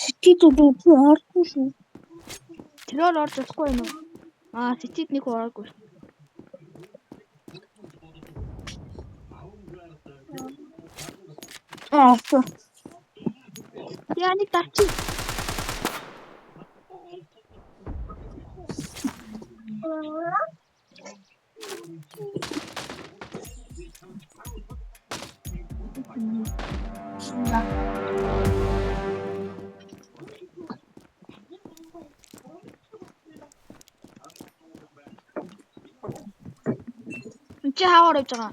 Сэтгийдүүд ордгүй шүү. Тэрээр орж болохгүй юм уу? Сэтгийд нэг ороогүй. Яа нэг дарчи. Чи хаагаар явж байгаа?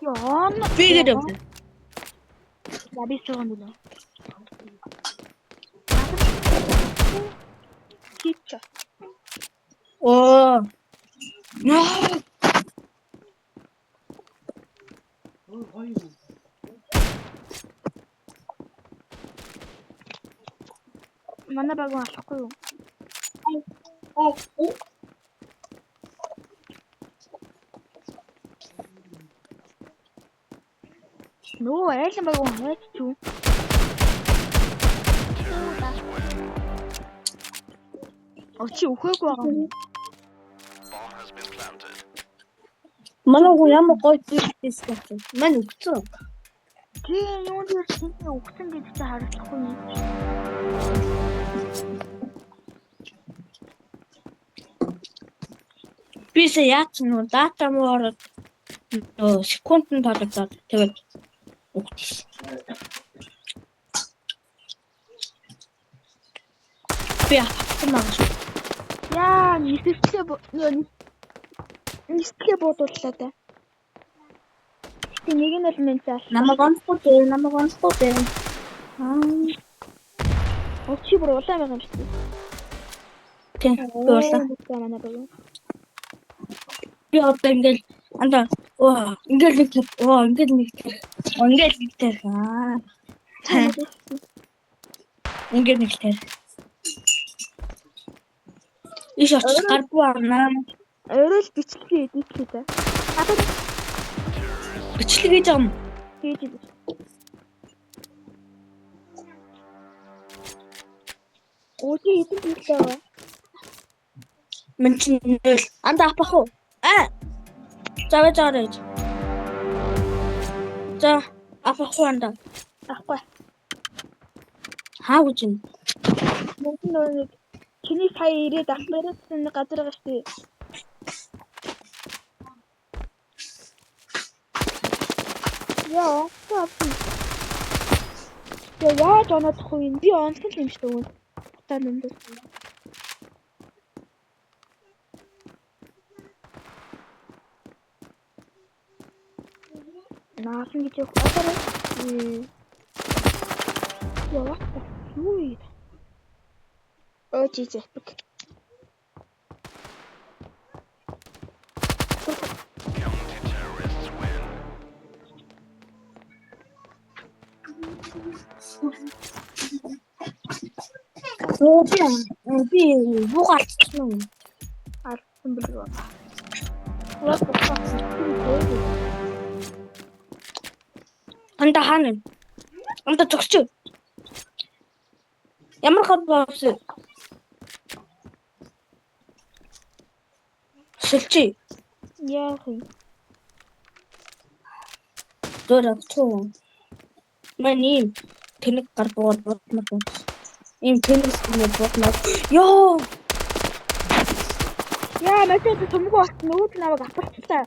Яа. Би гэдэг юм. Я би чон дэ. Кича. Оо. Манай баг алахгүй юу? Нөө айлан баг хаач чүү? Очи өхөөг байгаа юм. Манай гоо ямар гоё диск. Мань өгцөө. Тийм юу нэр чиний өгсөн гэж чи харахгүй юм. Бисээ яач нөө дата моор секундын тоологдоод тэгээд өгсөн. Би авсан. Яа, нистлээ бодууллаа да. Тэг нэг нь л минь цааш. Намайг онцгүй. Очи бүр улаан байгаа юм шиг. Тийм. Уулаа. Би одоо ингээл ингээл нэг тэр. Ингээл нэг тэр. Иш очих гаргүй байна. Өөрөө л бичлэгээ эдитлээ да. Бичлэг хийж байгаа юм. Хийж байна. Очи эдитлээ. Мен чинь анда апах уу? Завэж. За апах уу анда. Ахгүй. Хаа гэж юм? Мөн чиний сая ирээд ахмарсан газар байгаа шүү дээ. Яа, яаж оноохгүй юм? Би онсон юм шүү дээ. Та нэмдэ. Наасан гэж явахаар. Яа, юу юм? Jesus. Би юу гарчихсан юм? Алсан билүү. Анда хаана? Анда зогсч. Ямар хавбаас? Сэлчи. Яах юм? Дөрөвчөө. Мань тэнэг гар бодмоо. Им тэнэг бодмоо. Ёо. Яа, начад төмгөө бат нөгөөд намайг апарчлаа.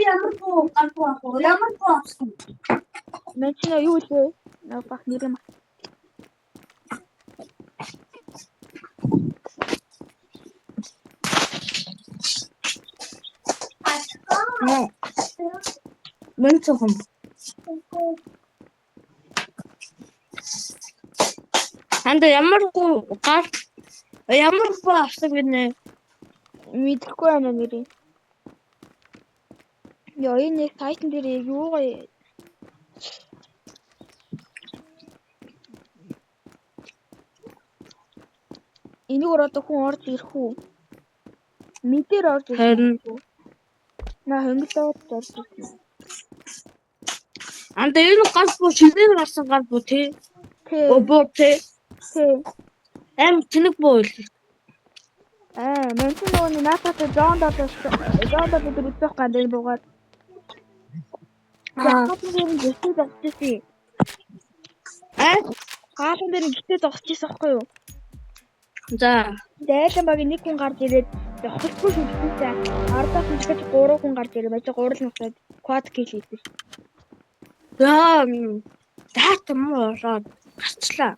Ямар гоо. Мэнчнээ юу лээ? Бах нэрэм. Мэн цохом. Анда ямар гоо авсан гинэ? Мэдхгүй байна нэрийг. Яа, энэ сайтн дээр юу гоё. Энийгээр одоо хүн орж ирэх үү? Мэдээр орж ирэх Харин үү? На хөнгөлөөр орж ирэх үү? анда энэ гал буу шинээр гарсан гал буу тий. Тий. Буу тий. Тий. Аим тэнэг буу л. Мөн ч нөгөө наатад зоондод үзэх ганд энэ буугаад. Хаасан дээр нь гэртээ зогсчихсэн. Хаасан дээр нь гэртээ зогсчихсан байхгүй юу? За. Дайлан баг нэг хүн гарч ирээд зогсохгүй шүлжсэн. Ардаас нь дахиж 3 хүн гарч ирээ. Бачаа 3 л нутаад квад кил хийсэн. Яа. Даат муу ороод гарчлаа.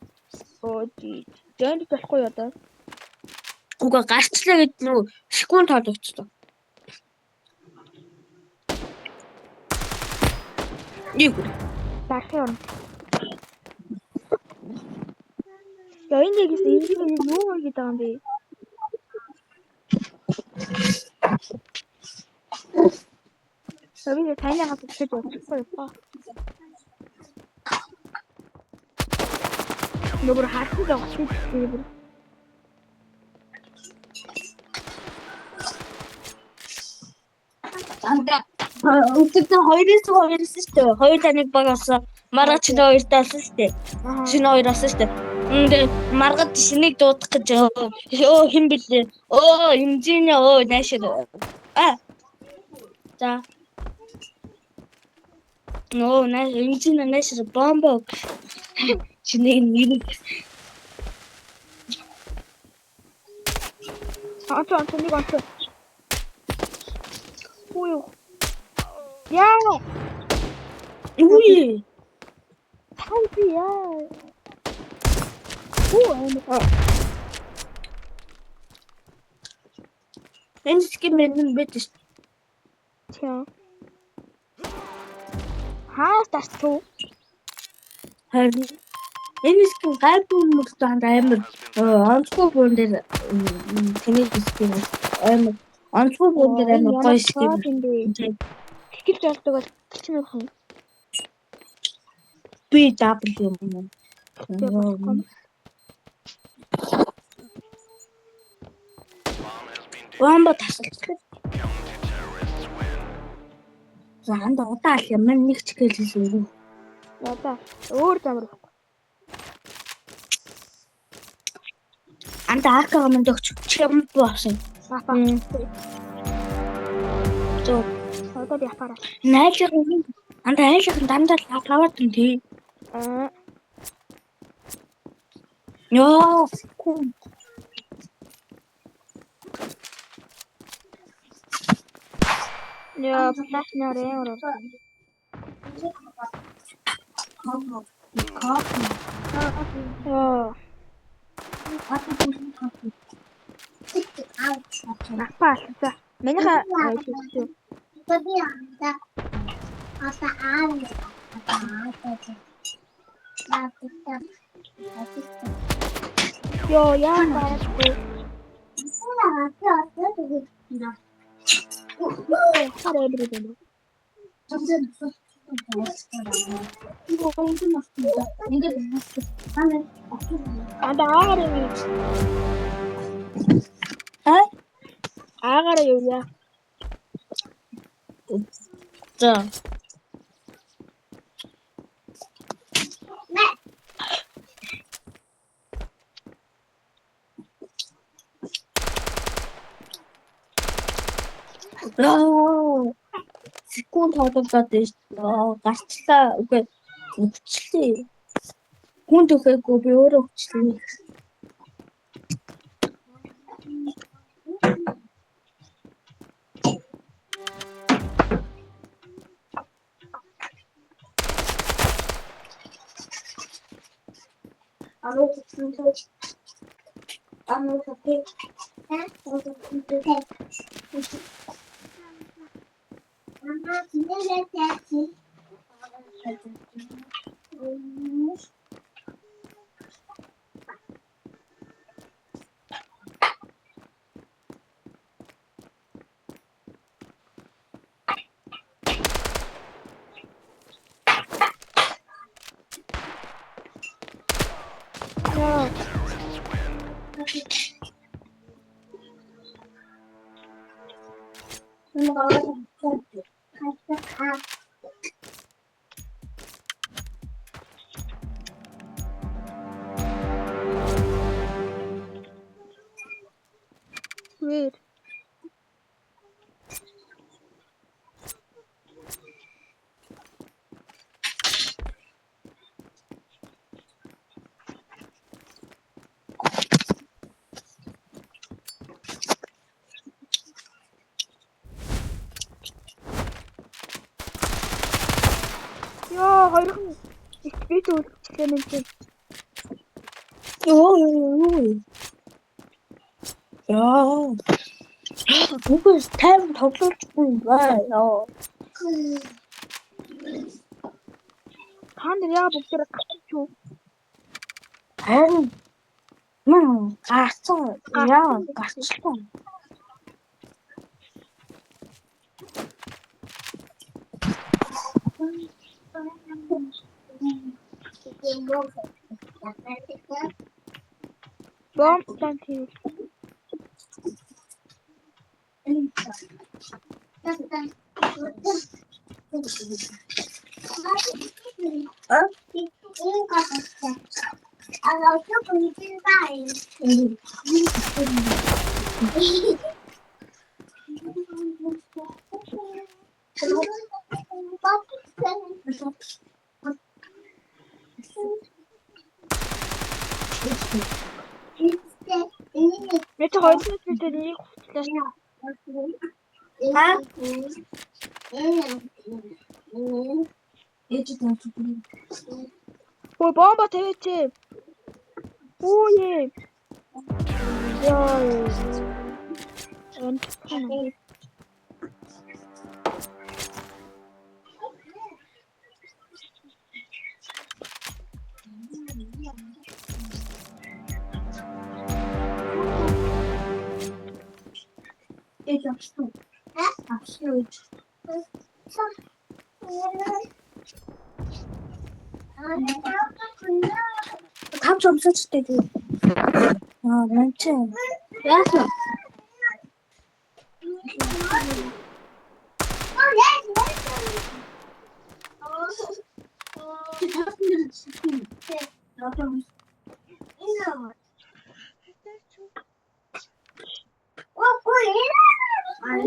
Оо тий. Зөнд болохгүй одоо. Уга гарчлаа гэд нүү секунд тоологчтой. Нэг. Дарахын орно. Яа энэ яг юу вэ гэдэг юм бэ? Савида таны хатад гэж бодчихгүй ба. Нөгөө хатад зогсчихсон. Анда өчигдөр 2-2 шүү дээ. 2 таныг багаас маргач нь 2 таасан шүү дээ. Шинэ 2 асан шүү дээ. Ингээд маргач шинийг дуудах гэж өө хэн бэлээ. Хэмжээний наашир. За. Нааш хэмжээний наашир бомбо. Шинийг нэр. Нэг онцоо. Ой. Яа. Үгүй. Хауди яа. Энэ скимэн бэтэс. Чаа. Тасчуу. Харин энэ ским гайгүй мөртөнд амар онцгой буун дээр тэнэг ским амар онцгой буун дээр амар гоё ским. Тэгэж болдог бол чинь юм. BW юм. Бомба тасалдаг. Заанд удаал юм нэг ч гэлсэн юм. Ядаа. Өөр замар байхгүй. Анда акаа манд өгч юм боосон. Папа. Зөө. Одоо япара. Найзлах анда айлах дандаа лаваад юм тий. Ёо. Яа, плаш нарээ ороо. Апаалта. Менийха Ёо яа гарахгүй. Хараа брэдэн. Аагаар юу яа. За. Секунд хоололцоод гарчлаа. Үгүй өвчлээ. Хүн төхөөгүй би өөрөө өвчлээ. Where? Яа, хоёрхан бит үлдчихлээ мэн чи. Юу. Яа. Үгүй тайм тоглохгүй баа. Яа. Танд яа бүгдээр гацчих юу? Харин гарцсан. Яа, гарчлаа. Бомб тань хийв. Мэт хоёр мэт нэг хутлаас Ой бомба тавьяач. Ой. Яа. Там 좀 써줄 때도. 많지. 야서.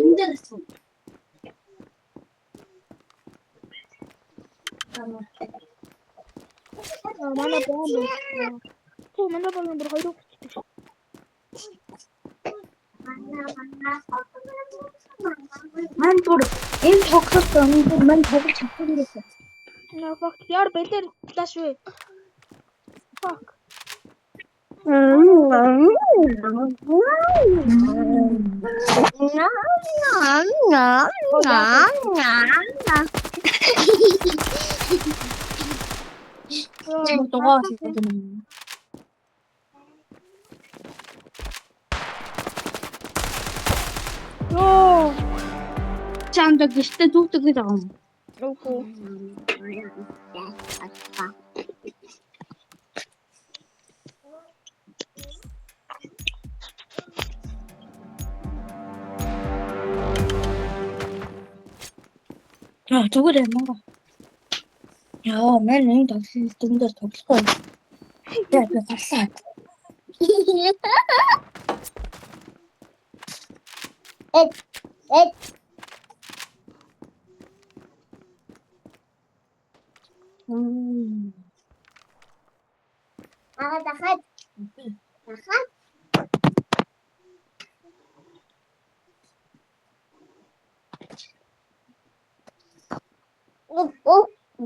힘들었어. Манай бомб. Тоо манай бомб бүр хоёр өгчихсэн. Ман бүр энэ тоглолт өндөр ман тоглож чадчихсан. Fuck, яар бэлэр флаш вэ? Fuck. 너가 되는. Йоо. Чамд гэртээ дүүдэг гэж байгаа юм. Үгүй. 저거래 뭔가. 야, 맨날 당신 등대 덮고. 야, 너 갔어. 나가.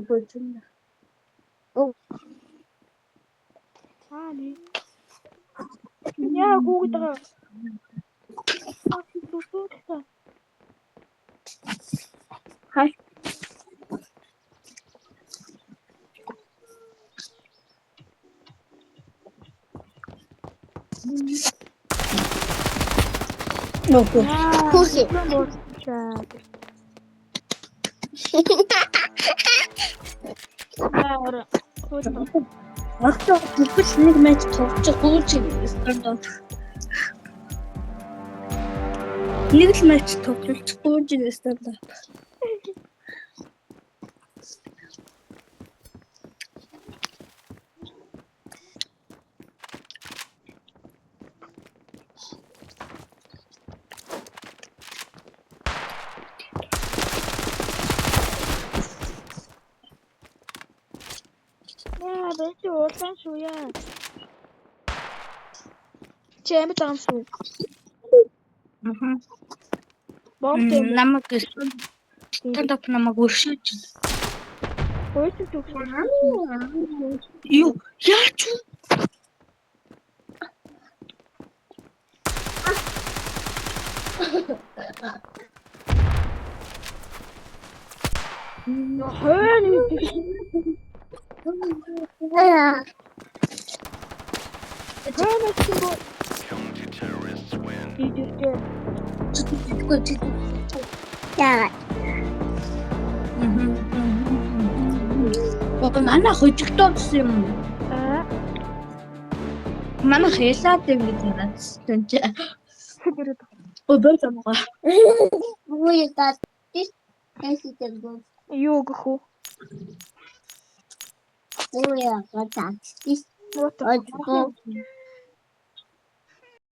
이거 준다. Ааны. Яа гүгд байгаа. Хай. Нөөхөө. Хүүхий. Аа. Ахтаа бүгд нэг матч тоглож гүйж ирсэн доо. Нэг л матч тоглолцохгүй жинээс даа. Яа, бэнти уулан шүү яа. Чэмэд байгаа юм шүү. Бомб юм. Намайг тандап намайг өршөөж. Хөөсөн төгсөө. Юу? Яач вэ? Хөөний Яа. Манай хожигдсон юм. Манай хэлээд юм гэж тэнч. Өдөр замгаа. Ой тат. Юу гэх үү? Ой яа гатаа. Вот.